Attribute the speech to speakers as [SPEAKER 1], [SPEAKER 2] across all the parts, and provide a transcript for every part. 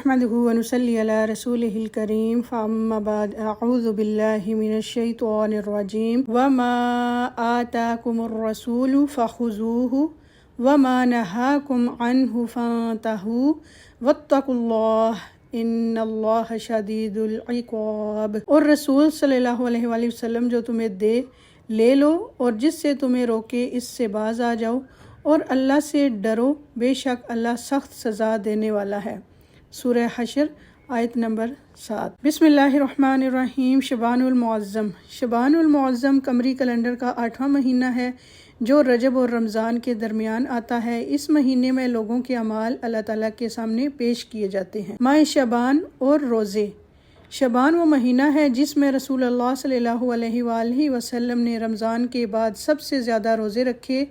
[SPEAKER 1] نحمده ونصلي على رسوله الكريم فأما بعد أعوذ بالله من الشيطان الرجيم وما آتاكم الرسول فخذوه وما نهاكم عنه فانتهوا واتقوا الله ان اللہ شدید العقاب۔ اور رسول صلی اللہ علیہ وآلہ وسلم جو تمہیں دے لے لو، اور جس سے تمہیں روکے اس سے باز آ جاؤ، اور اللہ سے ڈرو، بے شک اللہ سخت سزا دینے والا ہے۔ سورہ حشر آیت نمبر 7۔ بسم اللہ الرحمن الرحیم۔ شعبان المعظم۔ شعبان المعظم قمری کیلنڈر کا 8واں مہینہ ہے جو رجب اور رمضان کے درمیان آتا ہے۔ اس مہینے میں لوگوں کے اعمال اللہ تعالیٰ کے سامنے پیش کیے جاتے ہیں۔ ماہ شعبان اور روزے۔ شعبان وہ مہینہ ہے جس میں رسول اللہ صلی اللہ علیہ وآلہ وسلم نے رمضان کے بعد سب سے زیادہ روزے رکھے۔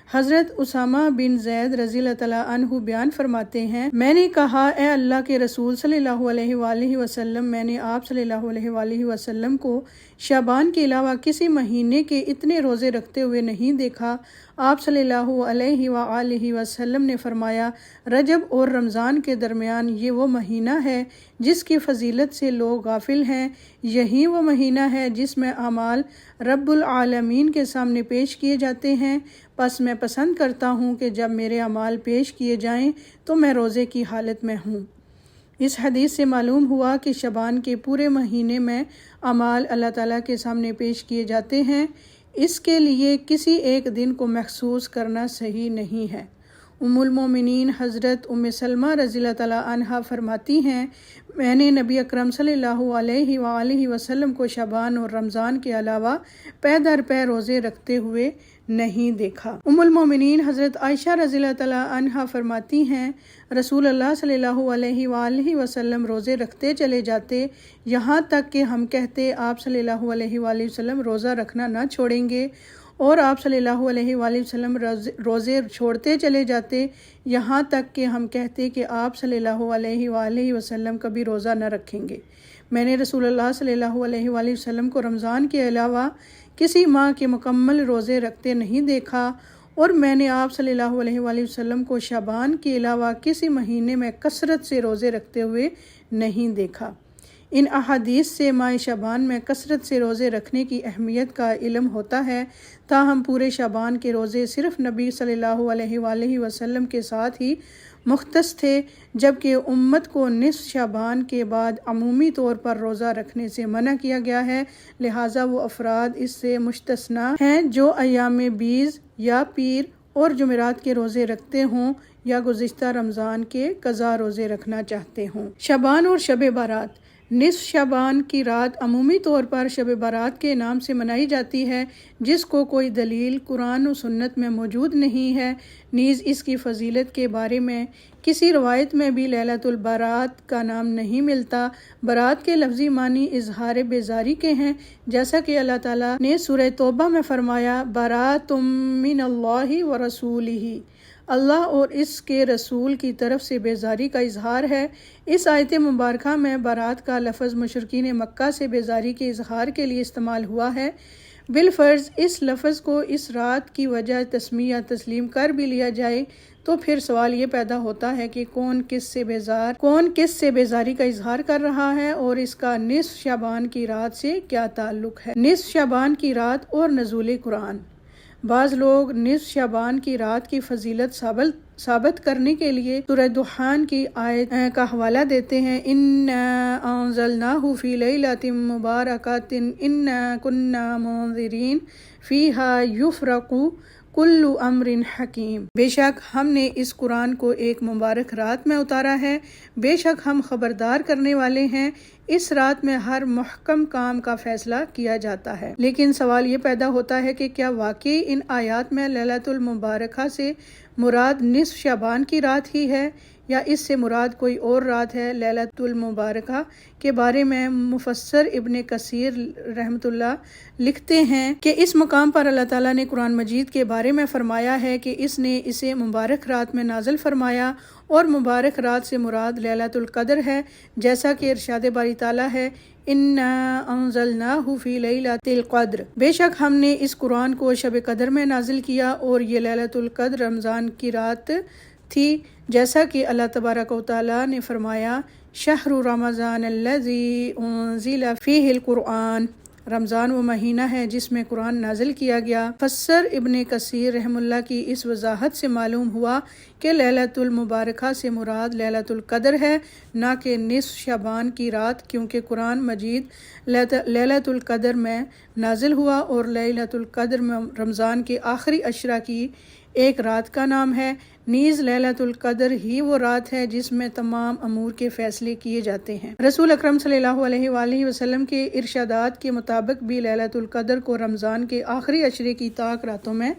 [SPEAKER 1] حضرت اسامہ بن زید رضی اللہ تعالیٰ عنہ بیان فرماتے ہیں، میں نے کہا اے اللہ کے رسول صلی اللہ علیہ وآلہ وسلم، میں نے آپ صلی اللہ علیہ وآلہ وسلم کو شعبان کے علاوہ کسی مہینے کے اتنے روزے رکھتے ہوئے نہیں دیکھا۔ آپ صلی اللہ علیہ وآلہ وسلم نے فرمایا، رجب اور رمضان کے درمیان یہ وہ مہینہ ہے جس کی فضیلت سے لوگ غافل ہیں۔ یہی وہ مہینہ ہے جس میں اعمال رب العالمین کے سامنے پیش کیے جاتے ہیں، پس میں پسند کرتا ہوں کہ جب میرے اعمال پیش کیے جائیں تو میں روزے کی حالت میں ہوں۔ اس حدیث سے معلوم ہوا کہ شعبان کے پورے مہینے میں اعمال اللہ تعالیٰ کے سامنے پیش کیے جاتے ہیں، اس کے لیے کسی ایک دن کو مخصوص کرنا صحیح نہیں ہے۔ ام المومنین حضرت ام سلمہ رضی اللہ تعالیٰ عنہا فرماتی ہیں، میں نے نبی اکرم صلی اللہ علیہ وآلہ وسلم کو شعبان اور رمضان کے علاوہ پے در پے روزے رکھتے ہوئے نہیں دیکھا۔ ام المومنین حضرت عائشہ رضی اللہ تعالیٰ عنہا فرماتی ہیں، رسول اللہ صلی اللہ علیہ وآلہ وسلم روزے رکھتے چلے جاتے، یہاں تک کہ ہم کہتے آپ صلی اللہ علیہ وآلہ وسلم روزہ رکھنا نہ چھوڑیں گے، اور آپ صلی اللہ علیہ وآلہ وسلم روزے چھوڑتے چلے جاتے، یہاں تک کہ ہم کہتے کہ آپ صلی اللہ علیہ وآلہ وسلم کبھی روزہ نہ رکھیں گے۔ میں نے رسول اللہ صلی اللہ علیہ وآلہ وسلم کو رمضان کے علاوہ کسی ماہ کے مکمل روزے رکھتے نہیں دیکھا، اور میں نے آپ صلی اللہ علیہ وآلہ وسلم کو شعبان کے علاوہ کسی مہینے میں کثرت سے روزے رکھتے ہوئے نہیں دیکھا۔ ان احادیث سے ماہ شعبان میں کثرت سے روزے رکھنے کی اہمیت کا علم ہوتا ہے، تاہم پورے شعبان کے روزے صرف نبی صلی اللہ علیہ وآلہ وسلم کے ساتھ ہی مختص تھے، جبکہ امت کو نصف شعبان کے بعد عمومی طور پر روزہ رکھنے سے منع کیا گیا ہے، لہٰذا وہ افراد اس سے مستثنیٰ ہیں جو ایام بیض یا پیر اور جمعرات کے روزے رکھتے ہوں یا گزشتہ رمضان کے قضا روزے رکھنا چاہتے ہوں۔ شعبان اور شب برات۔ نصف شعبان کی رات عمومی طور پر شب برات کے نام سے منائی جاتی ہے، جس کو کوئی دلیل قرآن و سنت میں موجود نہیں ہے، نیز اس کی فضیلت کے بارے میں کسی روایت میں بھی لیلۃ البرات کا نام نہیں ملتا۔ برات کے لفظی معنی اظہار بیزاری کے ہیں، جیسا کہ اللہ تعالیٰ نے سورہ توبہ میں فرمایا، برات من اللہ ورسولہ، اللہ اور اس کے رسول کی طرف سے بیزاری کا اظہار ہے۔ اس آیت مبارکہ میں برات کا لفظ مشرکین مکہ سے بیزاری کے اظہار کے لیے استعمال ہوا ہے۔ بالفرض اس لفظ کو اس رات کی وجہ تسمیہ تسلیم کر بھی لیا جائے تو پھر سوال یہ پیدا ہوتا ہے کہ کون کس سے بیزاری کا اظہار کر رہا ہے، اور اس کا نصف شعبان کی رات سے کیا تعلق ہے۔ نصف شعبان کی رات اور نزول قرآن۔ بعض لوگ نصف شعبان کی رات کی فضیلت ثابت کرنے کے لیے سورہ دخان کی آیت کا حوالہ دیتے ہیں، اِنَّا أَنزَلْنَاهُ فِي لَيْلَةٍ مُبَارَكَةٍ إِنَّا كُنَّا مُنذِرِينَ فِيهَا يُفْرَقُ کل امر حکیم۔ بے شک ہم نے اس قرآن کو ایک مبارک رات میں اتارا ہے، بے شک ہم خبردار کرنے والے ہیں، اس رات میں ہر محکم کام کا فیصلہ کیا جاتا ہے۔ لیکن سوال یہ پیدا ہوتا ہے کہ کیا واقعی ان آیات میں لیلۃ المبارکہ سے مراد نصف شعبان کی رات ہی ہے، یا اس سے مراد کوئی اور رات ہے؟ لیلۃ المبارکہ کے بارے میں مفسر ابن کثیر رحمۃ اللہ لکھتے ہیں کہ اس مقام پر اللہ تعالیٰ نے قرآن مجید کے بارے میں فرمایا ہے کہ اس نے اسے مبارک رات میں نازل فرمایا، اور مبارک رات سے مراد لیلۃ القدر ہے، جیسا کہ ارشاد باری تعالیٰ ہے، اِنَّا أَنزَلْنَاهُ فِي لَيْلَةِ الْقَدْرِ، بے شک ہم نے اس قرآن کو شب قدر میں نازل کیا، اور یہ لیلۃ القدر رمضان کی رات تھی، جیسا کہ اللہ تبارک و تعالیٰ نے فرمایا شہر رمضان الذی انزل فیہ القرآن، رمضان وہ مہینہ ہے جس میں قرآن نازل کیا گیا۔ فسر ابن کثیر رحم اللہ کی اس وضاحت سے معلوم ہوا کہ لیلۃ المبارکہ سے مراد لیلۃ القدر ہے، نہ کہ نصف شعبان کی رات، کیونکہ قرآن مجید لیلۃ القدر میں نازل ہوا اور لیلۃ القدر میں رمضان کے آخری عشرہ کی ایک رات کا نام ہے۔ نیز لیلۃ القدر ہی وہ رات ہے جس میں تمام امور کے فیصلے کیے جاتے ہیں۔ رسول اکرم صلی اللہ علیہ وآلہ وسلم کے ارشادات کے مطابق بھی لیلۃ القدر کو رمضان کے آخری عشرے کی طاق راتوں میں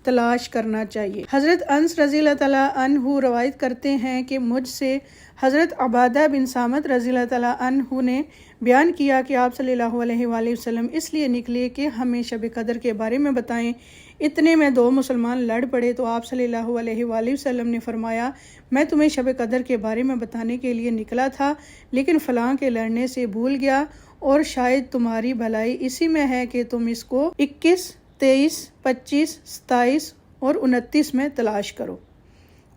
[SPEAKER 1] تلاش کرنا چاہیے۔ حضرت انس رضی اللہ تعالیٰ عنہ روایت کرتے ہیں کہ مجھ سے حضرت عبادہ بن صامت رضی اللہ تعالیٰ عنہ نے بیان کیا کہ آپ صلی اللہ علیہ وآلہ وسلم اس لیے نکلے کہ ہمیں شب قدر کے بارے میں بتائیں۔ اتنے میں دو مسلمان لڑ پڑے تو آپ صلی اللہ علیہ وآلہ وسلم نے فرمایا میں تمہیں شب قدر کے بارے میں بتانے کے لیے نکلا تھا، لیکن فلاں کے لڑنے سے بھول گیا، اور شاید تمہاری بھلائی اسی میں ہے کہ تم اس کو 21، 23، 25، 27 اور 29 میں تلاش کرو۔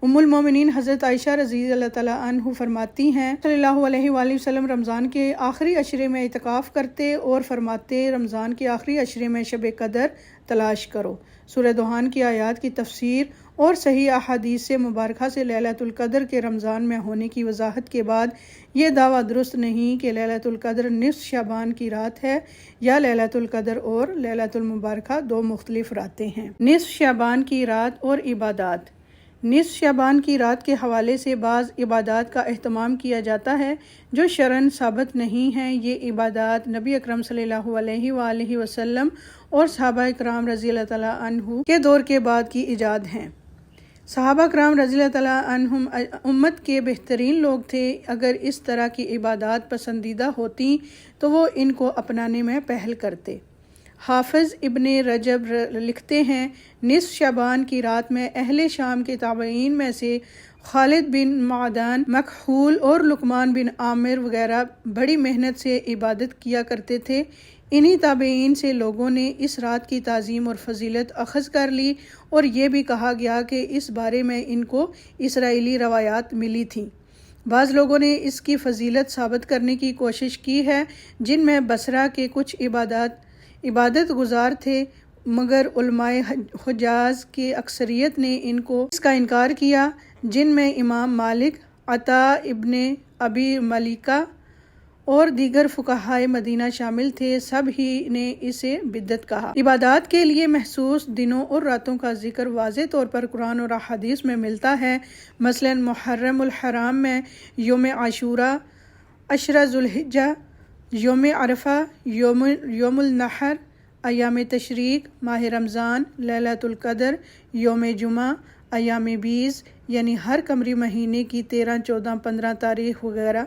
[SPEAKER 1] ام المومنین حضرت عائشہ رضی اللہ تعالیٰ عنہ فرماتی ہیں صلی اللہ علیہ وآلہ وسلم رمضان کے آخری عشرے میں اعتکاف کرتے اور فرماتے رمضان کے آخری عشرے میں شب قدر تلاش کرو۔ سورہ دخان کی آیات کی تفسیر اور صحیح احادیث سے مبارکہ سے لیلۃ القدر کے رمضان میں ہونے کی وضاحت کے بعد یہ دعویٰ درست نہیں کہ لیلۃ القدر نصف شعبان کی رات ہے یا لیلۃ القدر اور لیلۃ المبارکہ دو مختلف راتیں ہیں۔ نصف شعبان کی رات اور عبادات۔ نصف شعبان کی رات کے حوالے سے بعض عبادات کا اہتمام کیا جاتا ہے جو شرعاً ثابت نہیں ہیں۔ یہ عبادات نبی اکرم صلی اللہ علیہ وآلہ وسلم اور صحابہ کرام رضی اللہ تعالیٰ عنہ کے دور کے بعد کی ایجاد ہیں۔ صحابہ کرام رضی اللہ تعالیٰ عنہم امت کے بہترین لوگ تھے۔ اگر اس طرح کی عبادات پسندیدہ ہوتی تو وہ ان کو اپنانے میں پہل کرتے۔ حافظ ابن رجب لکھتے ہیں نصف شعبان کی رات میں اہل شام کے تابعین میں سے خالد بن معدان، مکحول اور لقمان بن عامر وغیرہ بڑی محنت سے عبادت کیا کرتے تھے۔ انہی تابعین سے لوگوں نے اس رات کی تعظیم اور فضیلت اخذ کر لی، اور یہ بھی کہا گیا کہ اس بارے میں ان کو اسرائیلی روایات ملی تھیں۔ بعض لوگوں نے اس کی فضیلت ثابت کرنے کی کوشش کی ہے، جن میں بصرہ کے کچھ عبادت گزار تھے، مگر علماء حجاز کی اکثریت نے اس کا انکار کیا، جن میں امام مالک، عطا ابن ابی ملیکہ اور دیگر فقہائے مدینہ شامل تھے۔ سب ہی نے اسے بدعت کہا۔ عبادات کے لیے محسوس دنوں اور راتوں کا ذکر واضح طور پر قرآن اور احادیث میں ملتا ہے۔ مثلا محرم الحرام میں یوم عاشوراء، عشرہ ذوالحجہ، یوم عرفہ، یوم النحر، ایام تشریق، ماہ رمضان، لیلۃ القدر، یوم جمعہ، ایام بیز یعنی ہر قمری مہینے کی 13، 14، 15 تاریخ وغیرہ،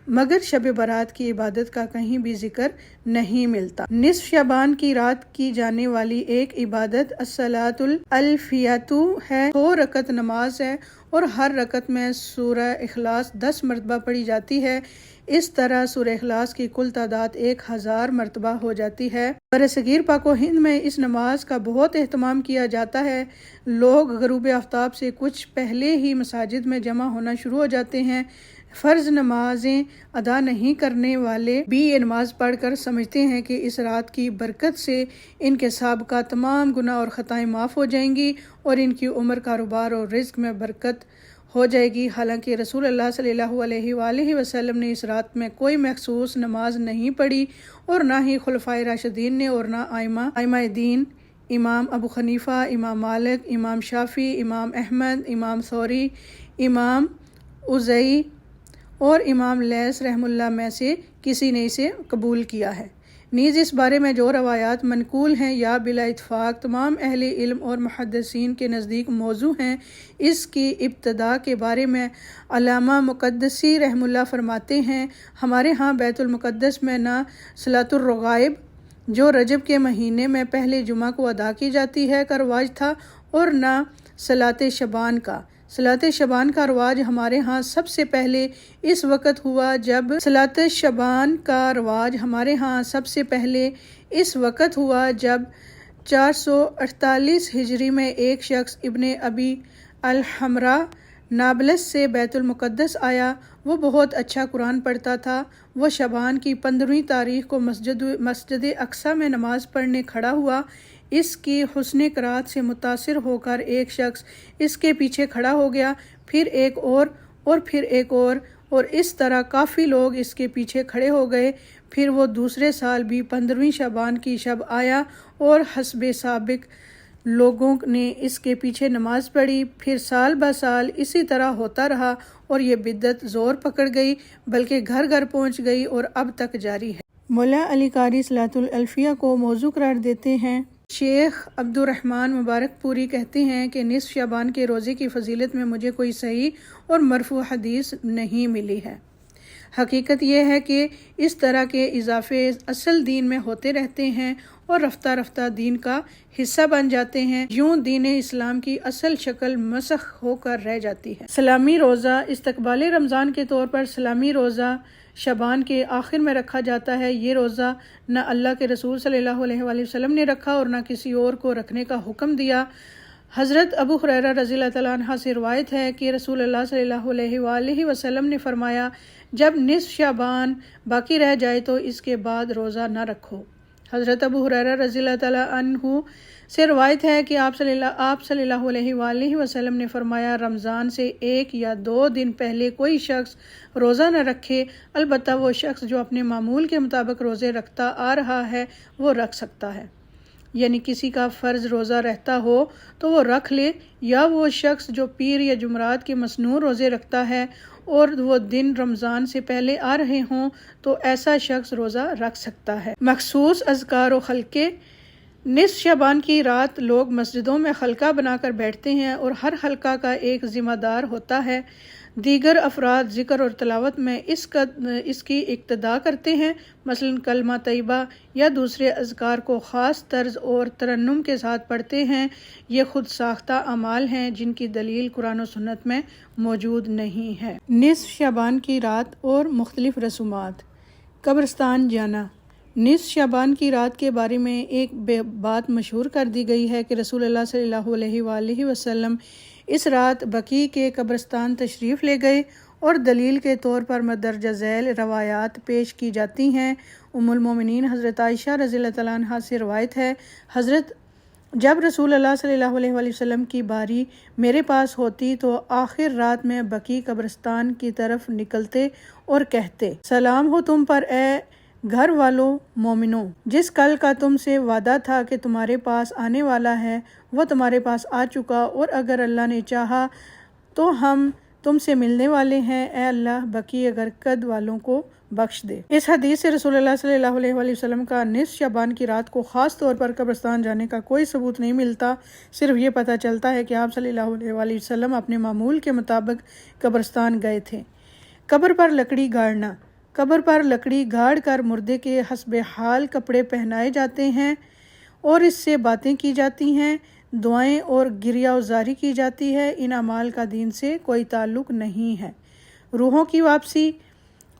[SPEAKER 1] مگر شب برات کی عبادت کا کہیں بھی ذکر نہیں ملتا۔ نصف شعبان کی رات کی جانے والی ایک عبادت الصلاۃ الفیۃ ہے، 100 رکعت نماز ہے، اور ہر رکعت میں سورہ اخلاص 10 مرتبہ پڑھی جاتی ہے۔ اس طرح سورہ اخلاص کی کل تعداد 1000 مرتبہ ہو جاتی ہے۔ برصغیر پاک و ہند میں اس نماز کا بہت اہتمام کیا جاتا ہے۔ لوگ غروب آفتاب سے کچھ پہلے ہی مساجد میں جمع ہونا شروع ہو جاتے ہیں۔ فرض نمازیں ادا نہیں کرنے والے بھی یہ نماز پڑھ کر سمجھتے ہیں کہ اس رات کی برکت سے ان کے سابقہ تمام گناہ اور خطائیں معاف ہو جائیں گی اور ان کی عمر، کاروبار اور رزق میں برکت ہو جائے گی۔ حالانکہ رسول اللہ صلی اللہ علیہ وآلہ وسلم نے اس رات میں کوئی مخصوص نماز نہیں پڑھی، اور نہ ہی خلفائے راشدین نے، اور نہ ائمہ دین، امام ابو حنیفہ، امام مالک، امام شافعی، امام احمد، امام ثوری، امام اوزاعی اور امام لیث رحم اللہ میں سے کسی نے اسے قبول کیا ہے۔ نیز اس بارے میں جو روایات منقول ہیں یا بلا اتفاق تمام اہل علم اور محدثین کے نزدیک موضوع ہیں، اس کی ابتدا کے بارے میں علامہ مقدسی رحم اللہ فرماتے ہیں ہمارے ہاں بیت المقدس میں نہ صلاۃ الرغائب جو رجب کے مہینے میں پہلے جمعہ کو ادا کی جاتی ہے کا رواج تھا، اور نہ صلاۃ شعبان کا۔ صلاۃ شعبان کا رواج ہمارے ہاں سب سے پہلے اس وقت ہوا جب 448 ہجری میں ایک شخص ابن ابی الحمراء نابلس سے بیت المقدس آیا۔ وہ بہت اچھا قرآن پڑھتا تھا۔ وہ شعبان کی 15ویں تاریخ کو مسجد اقصیٰ میں نماز پڑھنے کھڑا ہوا۔ اس کی حسن قرات سے متاثر ہو کر ایک شخص اس کے پیچھے کھڑا ہو گیا، پھر ایک اور پھر ایک اور اس طرح کافی لوگ اس کے پیچھے کھڑے ہو گئے۔ پھر وہ دوسرے سال بھی 15ویں شعبان کی شب آیا اور حسب سابق لوگوں نے اس کے پیچھے نماز پڑھی۔ پھر سال بہ سال اسی طرح ہوتا رہا اور یہ بدعت زور پکڑ گئی، بلکہ گھر گھر پہنچ گئی اور اب تک جاری ہے۔ مولا علی قاری صلاۃ الالفیہ کو موضوع قرار دیتے ہیں۔ شیخ عبد الرحمن مبارک پوری کہتے ہیں کہ نصف شعبان کے روزے کی فضیلت میں مجھے کوئی صحیح اور مرفوع حدیث نہیں ملی ہے۔ حقیقت یہ ہے کہ اس طرح کے اضافے اصل دین میں ہوتے رہتے ہیں اور رفتہ رفتہ دین کا حصہ بن جاتے ہیں، یوں دین اسلام کی اصل شکل مسخ ہو کر رہ جاتی ہے۔ سلامی روزہ استقبال رمضان کے طور پر سلامی روزہ شعبان کے آخر میں رکھا جاتا ہے۔ یہ روزہ نہ اللہ کے رسول صلی اللہ علیہ وآلہ وسلم نے رکھا اور نہ کسی اور کو رکھنے کا حکم دیا۔ حضرت ابو ہریرہ رضی اللہ تعالیٰ عنہ سے روایت ہے کہ رسول اللہ صلی اللہ علیہ وآلہ وسلم نے فرمایا، جب نصف شعبان باقی رہ جائے تو اس کے بعد روزہ نہ رکھو۔ حضرت ابو ہریرہ رضی اللہ تعالیٰ عنہ سے روایت ہے کہ آپ صلی اللہ علیہ وآلہ وسلم نے فرمایا، رمضان سے 1 یا 2 دن پہلے کوئی شخص روزہ نہ رکھے، البتہ وہ شخص جو اپنے معمول کے مطابق روزے رکھتا آ رہا ہے وہ رکھ سکتا ہے، یعنی کسی کا فرض روزہ رہتا ہو تو وہ رکھ لے، یا وہ شخص جو پیر یا جمعرات کے مصنوع روزے رکھتا ہے اور وہ دن رمضان سے پہلے آ رہے ہوں تو ایسا شخص روزہ رکھ سکتا ہے۔ مخصوص اذکار و خلقے۔ نصف شعبان کی رات لوگ مسجدوں میں حلقہ بنا کر بیٹھتے ہیں اور ہر حلقہ کا ایک ذمہ دار ہوتا ہے۔ دیگر افراد ذکر اور تلاوت میں اس کی اقتدا کرتے ہیں، مثلا کلمہ طیبہ یا دوسرے اذکار کو خاص طرز اور ترنم کے ساتھ پڑھتے ہیں۔ یہ خود ساختہ اعمال ہیں جن کی دلیل قرآن و سنت میں موجود نہیں ہے۔ نصف شعبان کی رات اور مختلف رسومات۔ قبرستان جانا۔ نصف شعبان کی رات کے بارے میں ایک بات مشہور کر دی گئی ہے کہ رسول اللہ صلی اللہ علیہ وآلہ وسلم اس رات بقیع کے قبرستان تشریف لے گئے، اور دلیل کے طور پر مندرجہ ذیل روایات پیش کی جاتی ہیں۔ ام المومنین حضرت عائشہ رضی اللہ تعالیٰ عنہا سے روایت ہے، جب رسول اللہ صلی اللہ علیہ وآلہ وسلم کی باری میرے پاس ہوتی تو آخر رات میں بقیع قبرستان کی طرف نکلتے اور کہتے، سلام ہو تم پر اے گھر والوں مومنوں، جس کل کا تم سے وعدہ تھا کہ تمہارے پاس آنے والا ہے وہ تمہارے پاس آ چکا، اور اگر اللہ نے چاہا تو ہم تم سے ملنے والے ہیں، اے اللہ بقیع غرقد والوں کو بخش دے۔ اس حدیث سے رسول اللہ صلی اللہ علیہ وآلہ وسلم کا نصف شعبان کی رات کو خاص طور پر قبرستان جانے کا کوئی ثبوت نہیں ملتا، صرف یہ پتہ چلتا ہے کہ آپ صلی اللہ علیہ وآلہ وسلم اپنے معمول کے مطابق قبرستان گئے تھے۔ قبر پر لکڑی گاڑنا۔ قبر پر لکڑی گاڑ کر مردے کے حسب حال کپڑے پہنائے جاتے ہیں اور اس سے باتیں کی جاتی ہیں، دعائیں اور گریہ وزاری کی جاتی ہے۔ ان اعمال کا دین سے کوئی تعلق نہیں ہے۔ روحوں کی واپسی۔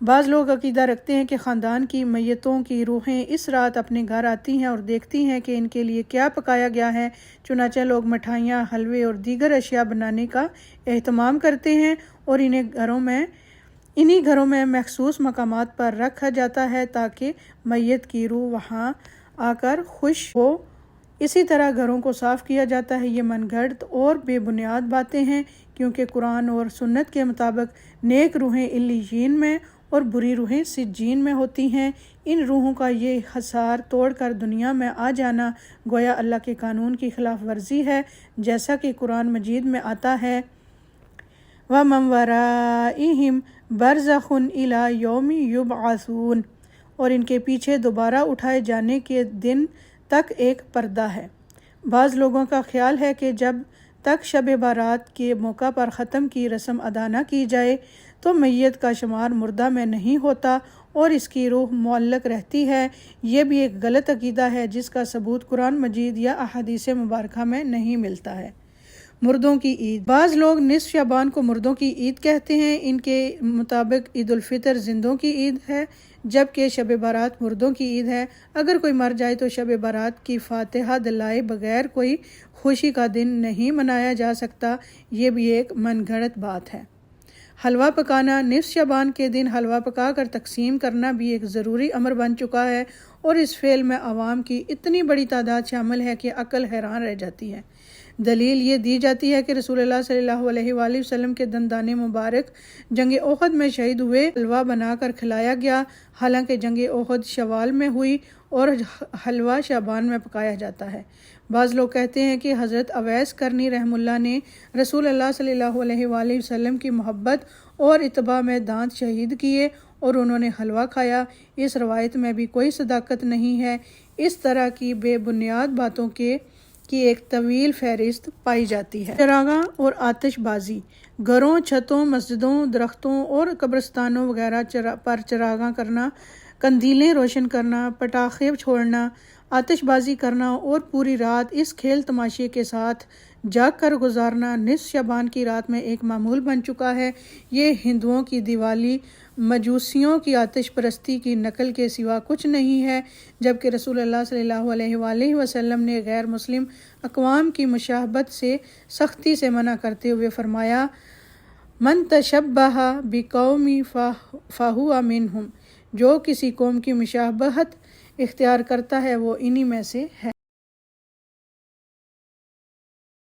[SPEAKER 1] بعض لوگ عقیدہ رکھتے ہیں کہ خاندان کی میتوں کی روحیں اس رات اپنے گھر آتی ہیں اور دیکھتی ہیں کہ ان کے لیے کیا پکایا گیا ہے، چنانچہ لوگ مٹھائیاں، حلوے اور دیگر اشیاء بنانے کا اہتمام کرتے ہیں اور انہی گھروں میں مخصوص مقامات پر رکھا جاتا ہے تاکہ میت کی روح وہاں آ کر خوش ہو۔ اسی طرح گھروں کو صاف کیا جاتا ہے۔ یہ من گھڑت اور بے بنیاد باتیں ہیں، کیونکہ قرآن اور سنت کے مطابق نیک روحیں علیین میں اور بری روحیں سجین میں ہوتی ہیں۔ ان روحوں کا یہ حصار توڑ کر دنیا میں آ جانا گویا اللہ کے قانون کی خلاف ورزی ہے، جیسا کہ قرآن مجید میں آتا ہے، وَمِن وَرَائِهِمْ بَرْزَخٌ إِلَىٰ يَوْمِ يُبْعَثُونَ، اور ان کے پیچھے دوبارہ اٹھائے جانے کے دن تک ایک پردہ ہے۔ بعض لوگوں کا خیال ہے کہ جب تک شب بارات کے موقع پر ختم کی رسم ادا نہ کی جائے تو میت کا شمار مردہ میں نہیں ہوتا اور اس کی روح معلق رہتی ہے۔ یہ بھی ایک غلط عقیدہ ہے جس کا ثبوت قرآن مجید یا احادیث مبارکہ میں نہیں ملتا ہے۔ مردوں کی عید۔ بعض لوگ نصف شعبان کو مردوں کی عید کہتے ہیں۔ ان کے مطابق عید الفطر زندوں کی عید ہے، جبکہ شب برات مردوں کی عید ہے۔ اگر کوئی مر جائے تو شب برات کی فاتحہ دلائے بغیر کوئی خوشی کا دن نہیں منایا جا سکتا، یہ بھی ایک من گھڑت بات ہے۔ حلوہ پکانا، نصف شعبان کے دن حلوہ پکا کر تقسیم کرنا بھی ایک ضروری امر بن چکا ہے، اور اس فعل میں عوام کی اتنی بڑی تعداد شامل ہے کہ عقل حیران رہ جاتی ہے۔ دلیل یہ دی جاتی ہے کہ رسول اللہ صلی اللہ علیہ وآلہ وسلم کے دندان مبارک جنگ احد میں شہید ہوئے، حلوہ بنا کر کھلایا گیا، حالانکہ جنگ احد شوال میں ہوئی اور حلوہ شعبان میں پکایا جاتا ہے۔ بعض لوگ کہتے ہیں کہ حضرت اویس کرنی رحمہ اللہ نے رسول اللہ صلی اللہ علیہ وآلہ وسلم کی محبت اور اتباع میں دانت شہید کیے اور انہوں نے حلوہ کھایا۔ اس روایت میں بھی کوئی صداقت نہیں ہے۔ اس طرح کی بے بنیاد باتوں کی ایک طویل فہرست پائی جاتی ہے۔ چراغاں اور آتش بازی، گھروں، چھتوں، مسجدوں، درختوں اور قبرستانوں وغیرہ پر چراغاں کرنا، قندیلیں روشن کرنا، پٹاخے چھوڑنا، آتش بازی کرنا اور پوری رات اس کھیل تماشے کے ساتھ جاگ کر گزارنا نصف شعبان کی رات میں ایک معمول بن چکا ہے۔ یہ ہندوؤں کی دیوالی، مجوسیوں کی آتش پرستی کی نقل کے سوا کچھ نہیں ہے، جبکہ رسول اللہ صلی اللہ علیہ وآلہ وسلم نے غیر مسلم اقوام کی مشابہت سے سختی سے منع کرتے ہوئے فرمایا، من تشبہ بقوم فہو منہم، جو کسی قوم کی مشابہت اختیار کرتا ہے وہ انہی میں سے ہے۔